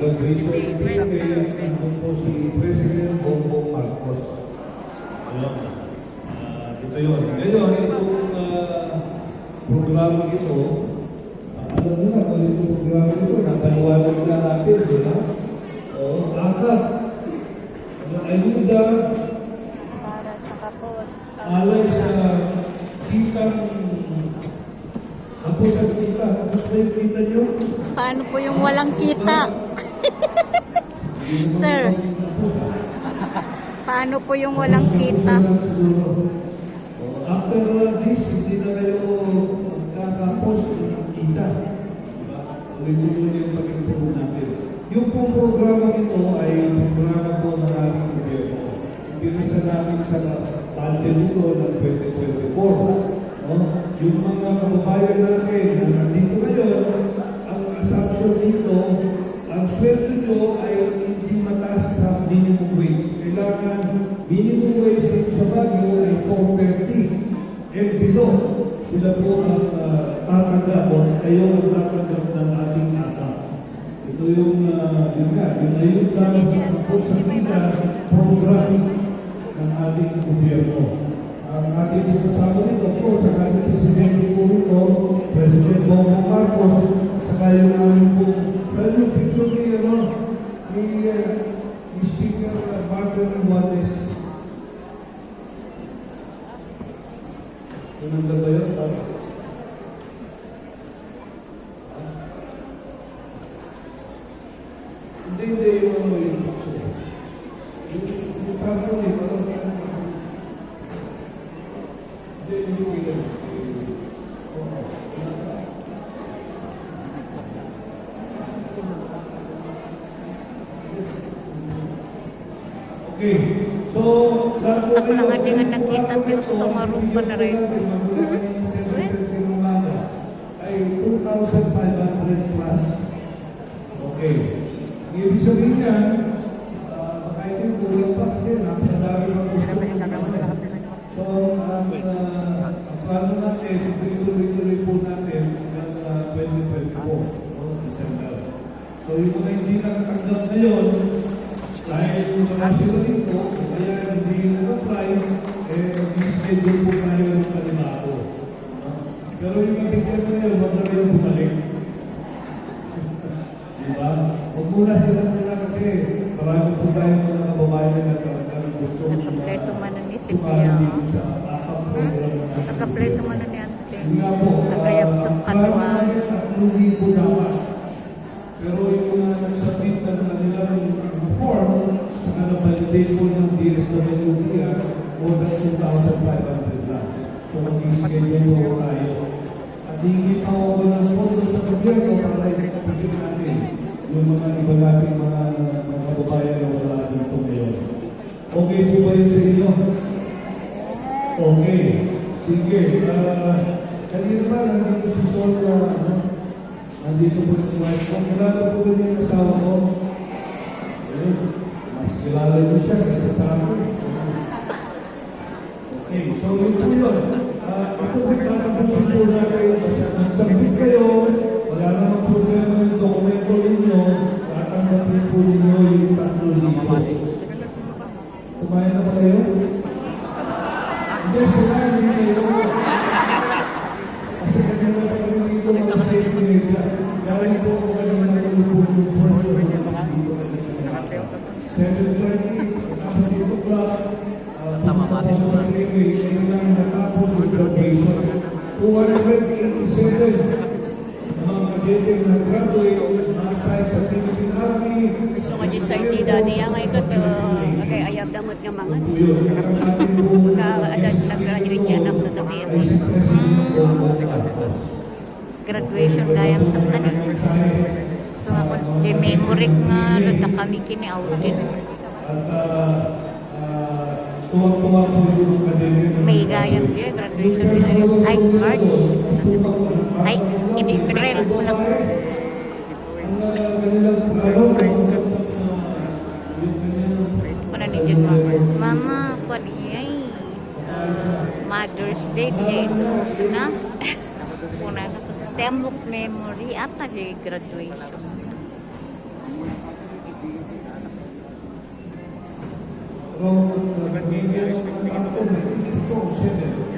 graduation certificate, nandun po si President Bongbong Marcos. Ayun. Ito yun. Ngayon, itong programa ito, alam nyo na, kung itong programa ito, napaliwanag na natin, di ba? O, akap. Ayuda, para sa kapos. alay sa kitang, kapos ang kita, kapos na yung kita nyo. Paano po yung walang kita? Sir, paano po yung walang kita? After this, hindi na kayo kakapos ng kita. Diba? Ulit-ulit yung pag-improve natin. Yung pong programa ito ay programa po ng ating gobyerno. Pinisa namin sa budget ito ng 2024. No? Yung mga kababayan natin na nandito ngayon, ang assumption dito, ang sweldo nyo ay hindi mataas sa minimum wage. Kailangan minimum wage dito sa Baguio ay 430 and below. Sila po ang tatanggap o kayo ang tatanggap ng ating atak. Ito yung yun ayun tama sa kapos sa kita program ng ating gobyerno. Ang ating kasama nito po sa ating presidente po nito, President Bongbong Marcos, saka yung aming po, dahil yung picture ni Speaker Martin Romualdez. Yung ba yun? Hindi yung ano yung picture. Yung parang okay. So, Ako lang nga nga nakita Diyos tumarumpa na rin. ay 2,500 plus. Okay. Ibig sabihin niya, baka ito yung kulang pa kasi napakadami ng gusto. So, ang plano natin, ituloy-tuloy po natin ng 2024, December. So, yung mga hindi nakatanggap ngayon, dahil wala sila dito, kaya hindi nag-apply, mag-schedule po tayo ng kanibago. Pero yung kapityan na yun, wag na kayo bumalik. Diba? Huwag muna sila kasi marami po tayo mga kababayan na talagang gusto Kompleto man ni Sipia. Sa kompleto man ni Ante. Nagayap itong kaluan. Pero yung mga nagsabit na kanilang form, saka na-validate po ng DSWD, more than 2,500 lang. So, mag-schedule po tayo. At hindi pa ako ng sponsor sa gobyerno para ipagpapagin natin yung mga iba natin mga kababayan na wala dito ngayon. Okay po ba yun sa inyo? Okay. Sige. Kanina ba, nandito si Sol na nandito po si wife ko. Kilala po ba niya yung asawa ko? Mas kilala niyo siya kasi sa akin. Okay, so yun po yun. Ito po pinapagpusin na kayo kasi nagsabit kayo, wala namang problema yung dokumento ninyo, tatanggapin po ninyo yung 3,000. Kumain na ba kayo? Hindi, sila hindi kayo. Kasi kanina pa kami dito mga safety media. Galing po ako kanina nalulupog yung first of the mga dito. 7:20, tapos dito pa, tapos sa freeway, sila lang natapos yung graduation. 287 mga kadeteng nag-graduate, na-assign sa Philippine Army. So nga di sa itida niya nga ikot kay ayab damot nga mga nag-graduate yan ang tatabihan. Graduation gayam tatan. So ako di memory nga na kami kini outin. Tuwag-tuwag po yung kadeteng May gayam dia graduation ay March. Ay in April po lang. Mana ni Jen Mama pa diya Mother's Day diya ito na. Kuna na tembok memory at di graduation. about maybe up to 7.